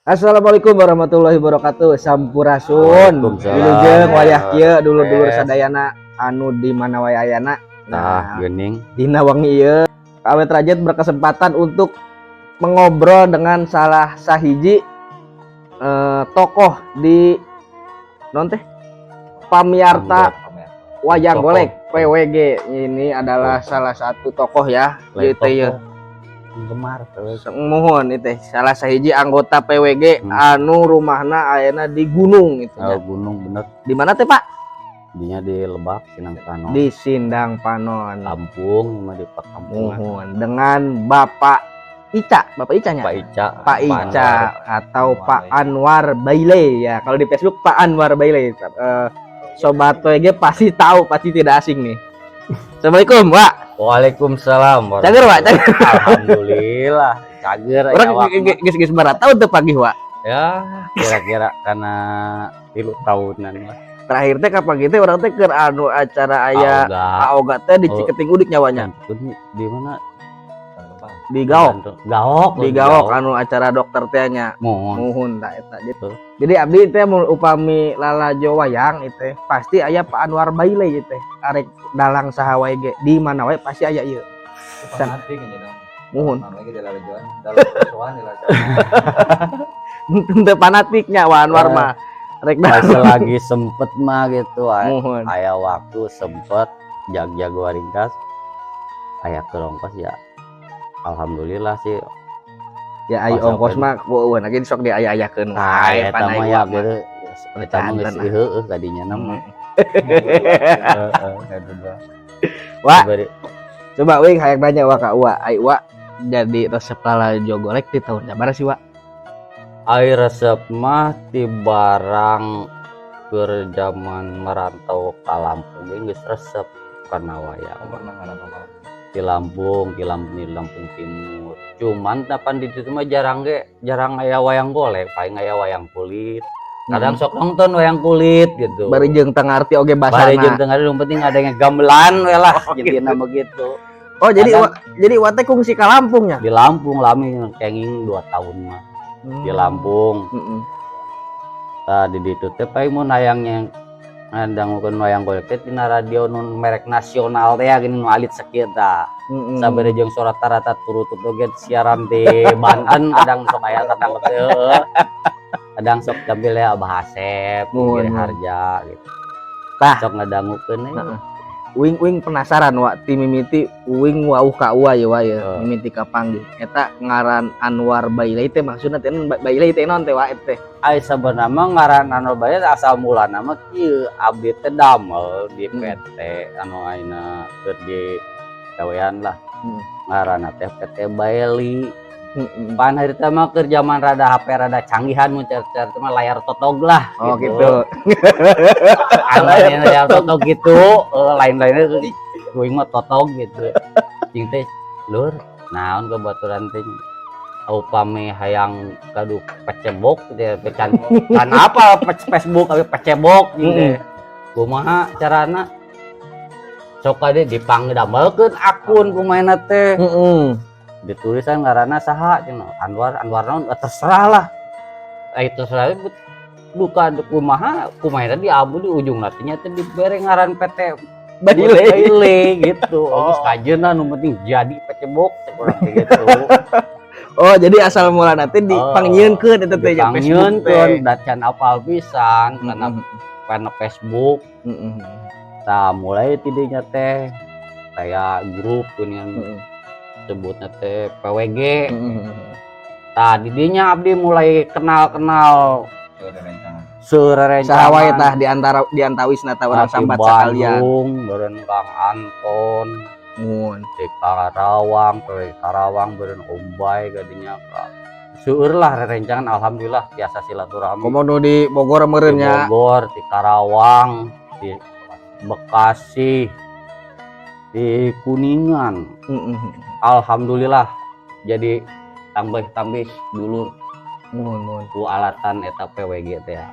Assalamualaikum warahmatullahi wabarakatuh. Sampurasun. Wilujeng wayah kieu dulur-dulur sadayana anu di mana wae ayana. Nah, geuning dina wengi ieu awet rajat berkesempatan untuk mengobrol dengan salah sahiji tokoh di non teh pamiarta wayang golek PWG. Ini adalah salah satu tokoh ya. Ieu teh gemar terus mohon itu salah sahiji anggota PWG anu rumahna ayeuna di gunung itu. Oh, gunung bener. Di mana teh, Pak? Dinya di Lebak, Sindang Panon. Di Sindang Panon. Kampung, di perkampungan. Mohon dengan Bapak Ica, Bapak Icanya. Pak Ica. Pak Ica atau Pak Anwar Bailey ya. Kalau di Facebook Pak Anwar Bailey. Sobat PWG pasti tahu, pasti tidak asing nih. Assalamualaikum, Pak. Waalaikumsalam. Cager, Pak. Alhamdulillah. Cager. Orang geus berat tahun teu pagi, Pak. Ya, kira-kira karena 3 tahunan lah. Terakhir teh kapan gitu orang teh keur anu acara aya Aoga teh di Ciketing Udik nyawanya. Di mana? Di Gaok. Di Gaok anu acara dokter teh nya. Mohon tah eta gitu. Jadi abdi teh mun upami lalajo wayang itu pasti aya Pak Anwar Bailey teh. Arek dalang saha wae ge di mana wae pasti aya ieu. Fanatik nya dong. Mohon. Lagi di lalajoan, dalam persoalan di lalajoan. Teu fanatiknya Pak Anwar mah. Rek lagi sempet mah gitu. Mohon. Aya waktu sempet jag-jago ringkas. Aya kerongkos ya. Alhamdulillah sih. Ya ayo ongkos mah eueuh lagi sok di aya-ayakeun wae panai ya gitu. Eta mah geus heueuh kadinya nama. Wah. Coba wing hayang nanya wa ka Uwa. Ai Uwa jadi resep lalajo golek di tahun sabaraha sih, Wa? Ai resep mah ti barang keur zaman merantau ka Lampung geus resep kana wayang. Di Lampung Timur. Cuman tapan di situ mah jarang aya wayang golek, paling aya wayang kulit. Kadang sok nonton wayang kulit gitu. Bari jeung teu ngarti oge basana. Bari jeung teu ngarti yang penting ada yang gamelan we lah intina begitu. Oh, jadi Wa teh kungsi ka Lampung nya. Di Lampung lami kenging 2 tahun mah. Di Lampung. Tah di ditu teh paling mun hayangnya ngandangukeun wayang golek teh tina radio nun merek nasional teh gini nu alit sakieu tah. Sabari jeung surat tarata turutut oge siaran di Banten kadang sok aya tatang teu. Kadang sok tampil ya Abah Asep, Giri Harja gitu. Tah sok ngadangukeun Wing penasaran Wa ti mimiti wing wauh ka Uwa ye wa ye mimiti ka panggih. Eta ngaran Anwar Bailey teh maksudna teh Bailey teh naon teh Wa teh? Ai sabenerna mah ngaran Anwar Bailey asal mulana mah kieu abdi teh damel di PT anu ayeuna keur di gawean lah. Ngaranna teh PT Bailey. Pan hari teh mah keur zaman rada HP rada canggihan mun cer-cer mah layar totog lah. Oh gitu. Lain layar totog gitu, lain-lainnya kuing mah totog gitu. Cing teh lur, naon babaturan teh upami hayang kadu pecebok teh can apa Facebook abi pecebok gitu. Kumaha carana? Sok ade dipangdamelkeun akun kumaha teh. Ditulisan ngaranna saha cenah Anwar naon terserah lah. Itu terserah bukan kumaha di abu di ujung nantinya teh dibere ngaran PT Bailey gitu. Geus kajeuna nu penting jadi pecebok kurang gitu. Oh, jadi asal mulana teh dipangnyieunkeun eta teh nya Facebook teh. Da can apal pisan kana Facebook. Tah mulai tidinya teh kayak grup kuningan sebutnya teh PWG. Tah didinya abdi mulai kenal seurerencangan saha wae tah di antawisna tah urang sambat sakalian. Bandung beureun Kang Anton di Karawang beureun Ombay gadinya ka seueur lah rerencangan. Alhamdulillah biasa silaturahmi. Komodo di Bogor meureun nya. Di Bogor, di Karawang, di Bekasi, di Kuningan. Alhamdulillah jadi tambah dulu ku alatan eta PWG teh ya.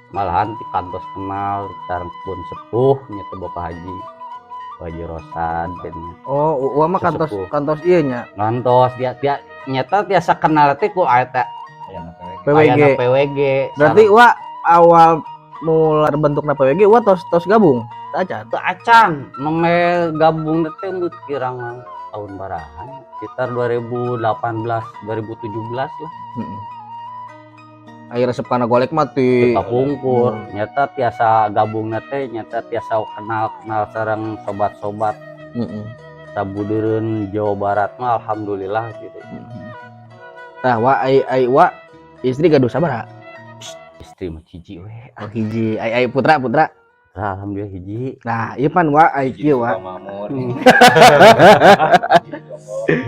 Malahan di kantos kenal sareng pun sepuh nya teh Bapak Haji Rosan kayaknya. Oh, Uwa mah kantos ieu nya. Kantos dia nyata tiasa kenal teh ku eta PWG. Payana PWG. Berarti wa awal mula bentukna PWG wa tos gabung. Acan. teu acan neme gabung teh kirang tahun barahan sekitar 2018 2017 lah. Heeh. Aya resep kana golek mah ti Kapungkur nyata tiasa gabung teh nyata tiasa kenal sareng sobat-sobat heeh. sabudereun Jawa Barat mah alhamdulillah gitu. Tah wa ai wa istri gaduh sabaraha? Istri mah hiji we. Oh hiji, ai putra. Alhamdulillah hiji. Nah, ieu pan wa ai kieu wa. Mamur.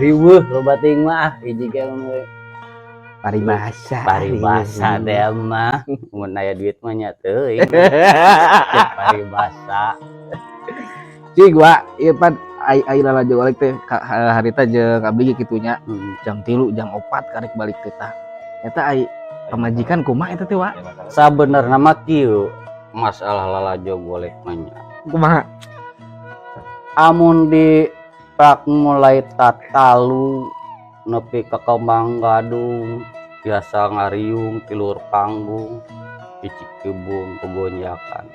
Riweuh loba teuing mah hiji ge Paribasa. paribasa teh mah mun aya duit mah nya teuing. Paribasa. Cik wa ieu pan ai lalajo golek teh harita jeung abdi ge kitunya jam 3 jam 4 karek balik teh tah. Eta ai pamajikan kumaha eta teh wa? Sabenerna mah kieu masalah lalajo golek mah nya. Kumaha? Amun di prak mulai tatalu nepi ka Kembang Gadung biasa ngariung tilur panggung picik kebun kegonjakan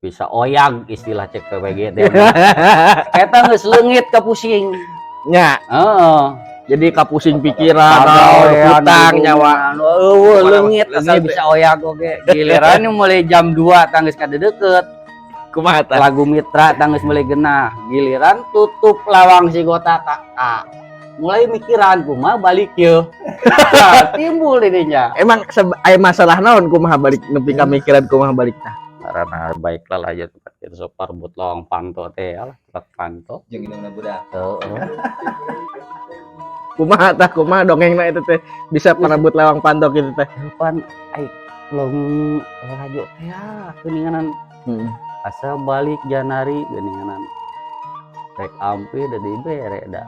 bisa oyag istilah cek PWG teh eta geus leungit ka pusing Nya, heeh jadi kapusing pikiran, naon utang nyawa. eueuh leungit asal bisa oyag oge giliran mulai jam 2 tangis kadeudeut Kumaha tah? lagu mitra tangis mulai genah giliran tutup lawang sigota tak mulai mikiran kumaha balik yeuh timbul didinya Emang aya masalah naon kumaha balik nepi ka mikiran kumaha balik tah? karena baiklah lah ya tempat kita soparbut lawang panto teh lah tempat panto Jeung indungna budak. heeh Kumaha dongengna itu teh bisa parebut lawang pantok gitu teh. pan ai long rajo teh ya geuninganan asa balik Janari geuninganan rek ampi da dibere da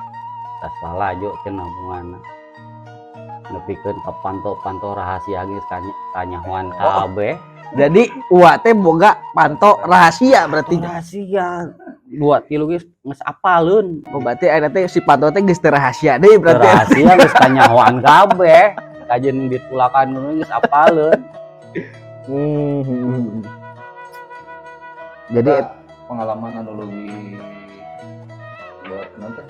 tas lalajo cenah bunganna nepikeun ka panto rahasia geus kanyahoan kabeh. Jadi uwa teh boga panto rahasia berarti. Rahasia 2 geus geus apaleun. Oh berarti aya teh si panto teh geus teu rahasia deui berarti. Rahasia geus kanyahoan kabeh. Kajen ditulakan geus apaleun. Jadi pengalaman anu leuwih buat nonton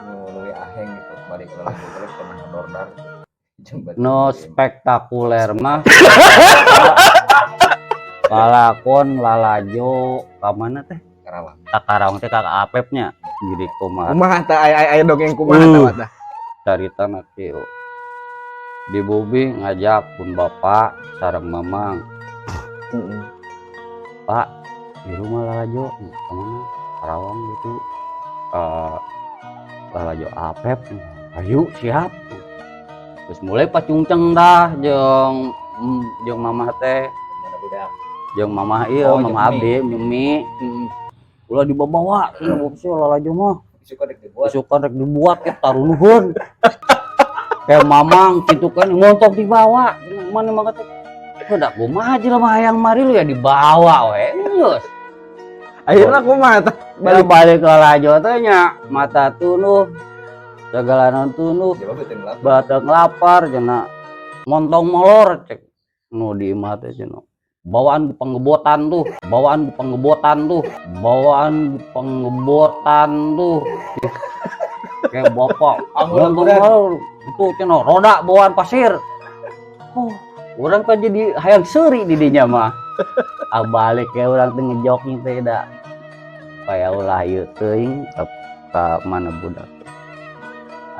leuwih aheng gitu balik ke lagu golek pernah ngedordar No spektakuler mah. Palakon lalajo ka mana teh? Karawang. Ka Karawang teh ka Apepnya. Jadi kumaha kumaha tah aya dongeng kumaha tah tah. caritana kieu. Di Bobi ngajak pun bapak sareng mamang. Pak, di rumah lalajo kemana? Karawang gitu. Lalajo Apep. Ayo siap. Terus mulai pacungceng dah jeung mamah teh. Mana budak? Jeung mamah ieu, Oh, mamah jeung abdi, nyemi. Ulah dibawa, bopsi lalajo mah. Suka dek dibuat. Suka rek dibuat ke tarunuhun. Kayak mamang kitu kan ngontok dibawa. Mana mah teh. Udah kumaha jelema hayang mari lu ya dibawa we. Geus. Akhirna kumaha tah? Balik lalajo teh nya mata tunuh. Segala tunuh. Coba betul lapar. Badak lapar cenah montong molor cek nu di imah teh cenah bawaan penggebotan tuh kayak bapak montong molor itu cenah roda bawaan pasir orang kan jadi hayang seuri di dinya mah balik kayak orang teh ngejoking teh da kaya ulah ieu teuing ka mana budak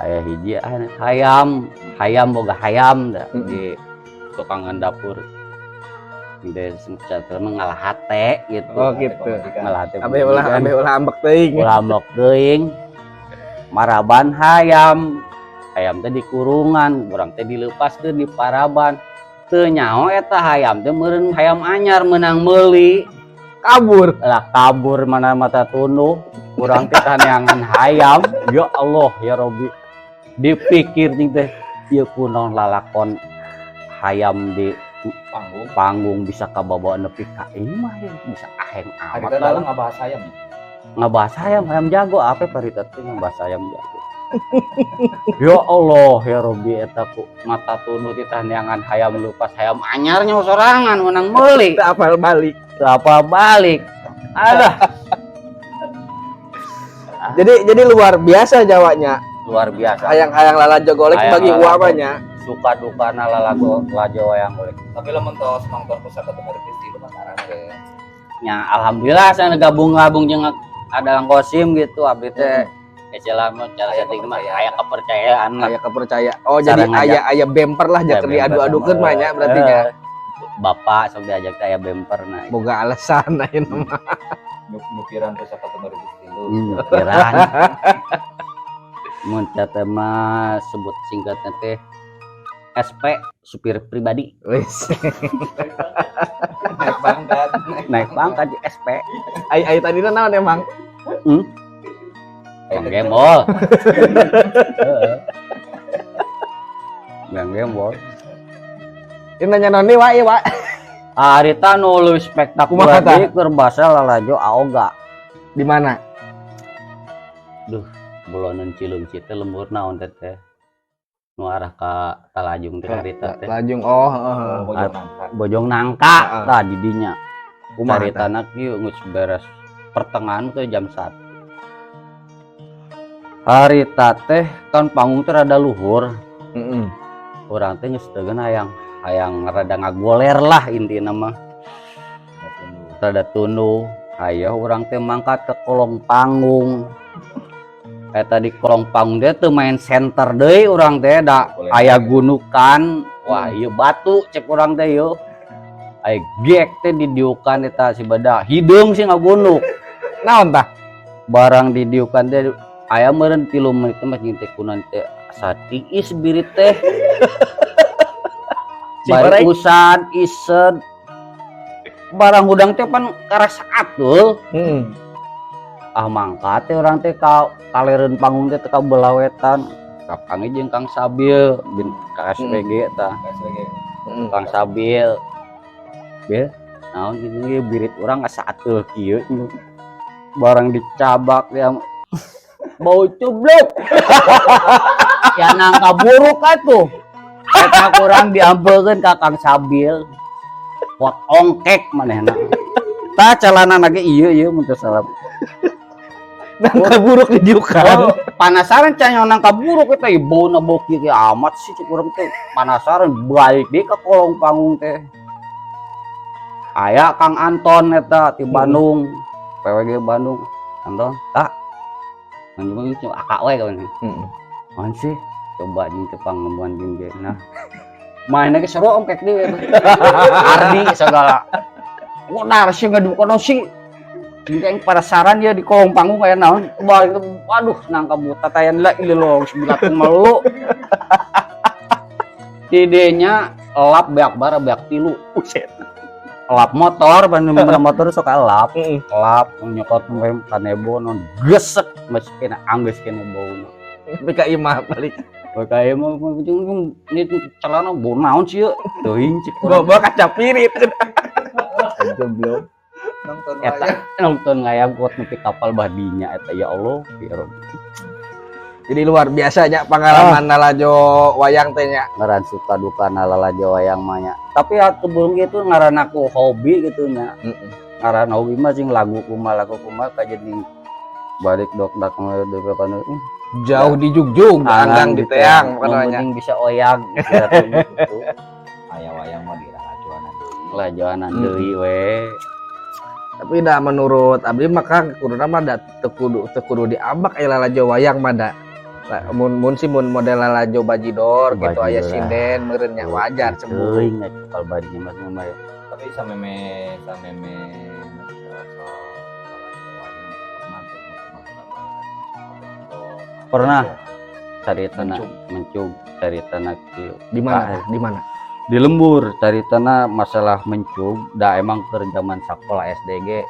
aya hiji hayam boga hayam da di tukangan dapur di catur ngalah hate gitu. Oh gitu. Ngalah hate. Abeh ulah ambek teuing. Ulah ambek teuing. Maraban hayam teh di kurungan, urang teh dileupaskeun di paraban. Teu nyaho eta hayam teh meureun hayam anyar meunang meuli. Kabur. Lah kabur mana mata tunuh. Urang teh kaneangan hayam. Ya Allah ya Robbi. Dipikir ting teh ieu kunaon lalakon hayam di panggung bisa kabawa nepi ka imah ya bisa aheng amat Ada dalam ngabahas ayam. ngabahas hayam jago apa parita teh ngabahas hayam jago Ya Allah ya Robi eta ku mata tunu di tanyangan hayam lupas hayam anyarnya sorangan menang meuli Teu apal balik. teu apa balik aduh Jadi luar biasa Jawanya. luar biasa Hayang-hayang lalajo golek Hayang bagi lalajo. uamanya. suka duka lalago lajo wayang golek Tapi lamun tos nongkrong pusaka teu di lumaran teh. nya alhamdulillah saya gabung-gabung jeung ada Kosim gitu abdi teh Ecelah mah cara Aya setting mah kepercayaan. aya kepercayaan lah. Aya kepercaya. Oh, Cara jadi ngajak. aya bemper lah Ya, jangan bemper diadu-adukeun sama- mah nya berarti nya. Bapak sok diajak teh aya bemper nah. Boga alasan ayeuna mah. Nukiran pusaka teu di lu. Pikiran. Mun teh mah sebut singkatnya teh SP supir pribadi Wis. Naik pangkat. naik pangkat di SP. Ai tadina naon emang? Bang Gembol. Heeh. Bang Gembol. Ini nanya noni wa ieu wa. Arita nu leuwih Kumaha spektakuler tah? deui keur basa lalajo aoga. Di mana? Bulonan Cilung Cite lembur naon teh teh. Nu arah ka Talajung teh arita teh. Lajung oh, heeh. Oh, bojong nangka. Bojong Nangka Heeh. tah di dinya. Kumaha tah? Caritana kieu geus beres pertengahan ke jam 1. Harita teh kan panggung teh rada luhur. Heeh. Urang teh geus teugeun hayang rada ngagoler lah intina mah. Rada tunduh. Aya urang teh mangkat ke kolong panggung. Eta di kolong panggung dia teu main center deui urang teh da aya gunukan. Wah, ieu batu cek urang teh ieu. Aya gek teh didiukan eta si bada hideung sih ngagunuk. Naon tah? Barang didiukan teh aya meureun 3 menit teh mah teh kunan teh satiis birit teh. Bari Cibareng. usan ised barang hudang teh pan karasa atuh. Heeh. Ah mangkat teh urang teh ka kalereun panggung teh teh ka belawetan kapange jeung Kang Sabil bin KSBG tah Sebagai Heeh. Kang Sabil bil naon kitu ge birit urang asa atuh kieu barang dicabak dia bau cubluk ya nangka buruk atuh eta kurang diampeukeun ka Kang Sabil buat ongkek manehna tah calana lagi ieu mun teu salah. Nangka buruk didiukan. Oh, penasaran canya nangka buruk eta bau na bau kieu amat sih cek urang teh penasaran balik deui ka kolong panggung teh. Aya Kang Anton eta ti Bandung, PWG Bandung. Anton, tak. Anjing itu akak we kawan. Heeh. Apaan sih? Coba jeung teh pangembuan jeung ge. Nah. Mainnya ge seru ongkek deui. Ardi segala. Udah sih ngadu kono sih. Yang pada saran dia di kolong panggung kayak naon balik waduh nangka buta tayan lah ililong sebilatung malu idenya lap beak bara beak tilu Buset. lap motor bandung motor sok lap Heeh. lap nyokot rem kanebo non gesek masih kena angges kena bau Tapi ka imah balik. kayak mau ini celana bau naon sih yuk teuing cik urang. Bawa kaca pirit. Goblok nonton eta wayang. nonton ngayang kuat nepi kapal badinya eta ya Allah ya Rob. Jadi luar biasanya pengalaman nalajo wayang teh nya. Ngaran suka duka nalala wayang manya tapi sebelum gitu ngaran aku hobi gitu nya Heeh. ngaran hobi mah sing lagu kumaha ka jadi balik dok kan Jauh di Jugjug, anggang di Teang pokoknya. penting bisa oyang gitu Aya wayang mah di lalajoanan deui. lajoanan deui we Tapi dah menurut abdi mah Kang kuduna mah da teu kudu diambak aya lalajo wayang mah da. Mun model lalajo bajidor gitu aya Bajidor. sinden meureun nya wajar sembuh. teuing kapal badinya mas mah ya. Tapi sameme Pernah caritana mencug caritana kieu Di mana? Di mana? di lembur caritana masalah mencug da emang keur zaman sakola SDG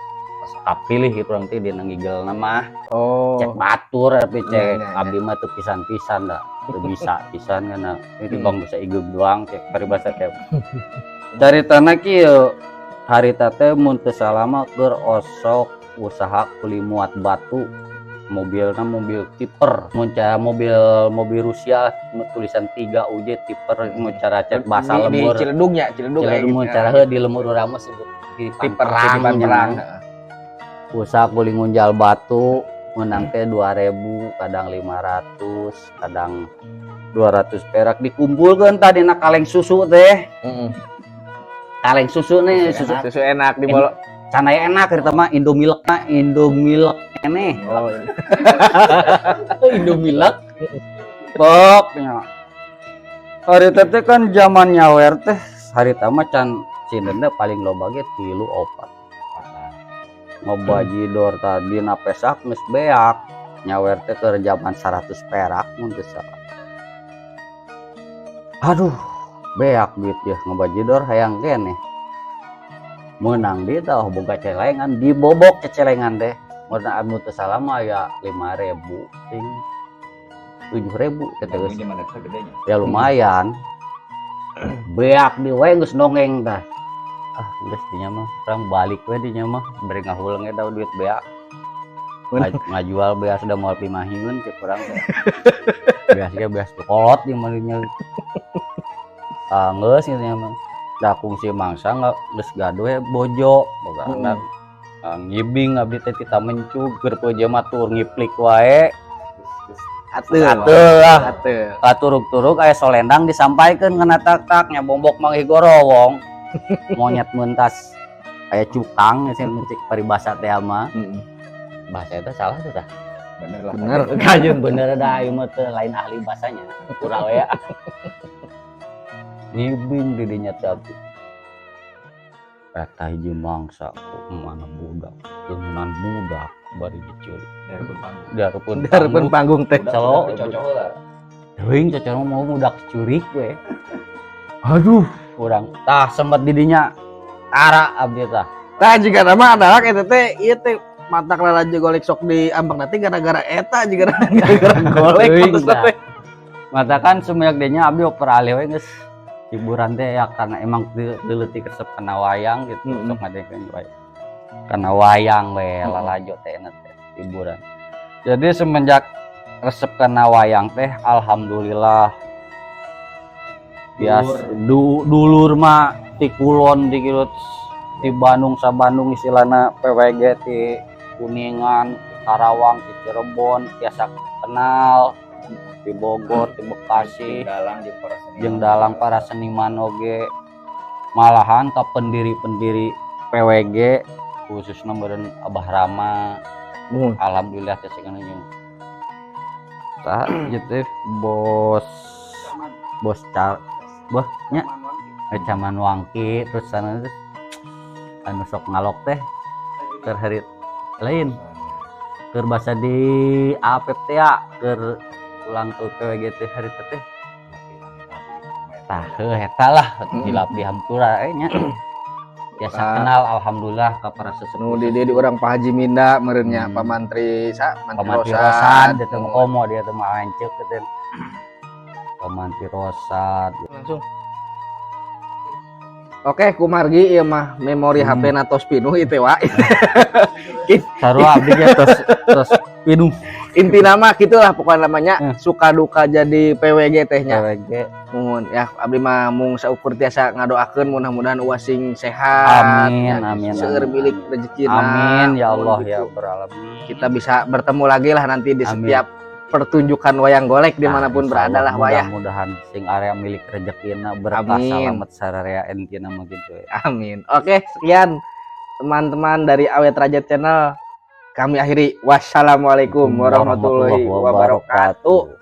kapilih urang teh dina ngigelna mah Oh. cek batur tapi cek Iya, iya, abdi mah teu pisan-pisan da teu bisa pisan kana itu Hmm. bang bisa igeg doang cek paribasa teh caritana kieu harita teh mun teu salah mah keur osok usaha kuli muat batu mobilnya mobil Tiper, mobil Rusia tulisan 3 UJ Tiper, mau cara cek bahasa Di lemur. Ciledug ya, Ciledug kayak Mau gitu. cara heuh di lemur urang mah sebut Tiper perang. Usaha kuling ngunjal batu menang teh 2.000, kadang 500, kadang 200 perak dikumpulkan tadi nak kaleng susu teh. Kaleng susu nih, Susu enak di bolo. canai enak kita mah Indomilk ini. Oh, Indomilk. Pokoknya. Hari teh kan zaman nyawer teh hari tama can cindennya paling loba ge 3 4. Ngobajidor tadi na pesak geus beak. Nyawer teh ke zaman 100 perak mun teu salah. Aduh, beak duit ya ngobajidor hayang keneh. Menang di tah boga celengan dibobok ke celengan teh. Mun anu teu salah mah ya 5.000 ting 7.000 teh geus. Ya lumayan. Beak di we geus nongeng tah. Ah, geus dinya mah urang balik we dinya mah bari ngahuleung eta duit beak. Ngajual beas sudah mau 5 hiun ke kurang. Beas kolot di mana geus nya mah. Da kungsi mangsa geus gaduh bojo boga anak. Ngibing abdi teh kita mencug keur peuje mah tur ngiplik wae. Atuh turug-turug aya solendang disampaikeun ngana tak-tak nya bombok mangih gorowong. Monyet mentas aya cukang nya mencik paribasa teh mah. Bahasa itu salah tuh dah. Bener Kajun bener dah ieu mah teu lain ahli bahasanya. Kurang we. Ngibing di dinya teh abdi. Eta hiji mangsa mana budak, teunan budak bari diculik. Dareupeun panggung teh. Colo cocok lah. teuing cocok mau budak curik we. Aduh, urang tah sempat di dinya tara abdi tah. Tah jika nama adalah eta teh ieu teh mata lalajo golek sok di ambang nanti gara-gara eta juga gara-gara golek maksudnya teh. Mata kan semenjak dinya abdi oper alih we geus hiburan teh ya karena emang leutik resep kana wayang gitu sok ngadekeun wayang. Kana wayang we lalajo teh enak teh hiburan. Jadi semenjak resep kana wayang teh alhamdulillah bias dulur mah ti kulon di Kirut di Bandung sa Bandung istilahna PWG ti Kuningan, di Karawang, di Cirebon biasa kenal di Bogor, di Bekasi, jeung dalang para seniman oge malahan ka pendiri-pendiri PWG khususnya meureun Abah Rama. Alhamdulillah teh cenah jeung tah ieu bos nya Caman Wangki terus sana anu sok ngalok teh keur hari lain keur basa di APP ya keur ulang ke PWG teh hari teh tah eta lah hilap di hampura nya biasa kenal alhamdulillah ka para sesepuh Nu di urang Pak Haji Minda meureun nya Pamantri Pamantri Rosad dia teh komo dia teh mah lanceuk teh Pamantri Rosad langsung. Oke, kumargi ieu mah memori HP na tos pinuh ieu wa. Sarua abdi ge tos pinuh. Intina mah gitulah pokoknya namanya suka duka jadi PWG tehnya. PWG. Mun ya abdi mah mung saukur tiasa ngadoakeun mudah-mudahan uasing sehat. Amin. Seueur milik rezekina. Amin ya Allah ya beralamin. Kita bisa bertemu lagi lah nanti di setiap pertunjukan wayang golek dimanapun berada lah wayah. Mudah-mudahan sing area milik rezekina berkah selamat sararea entina mah gitu. Amin. Oke, sekian teman-teman dari Awet Raja Channel. Kami akhiri. Wassalamualaikum warahmatullahi wabarakatuh.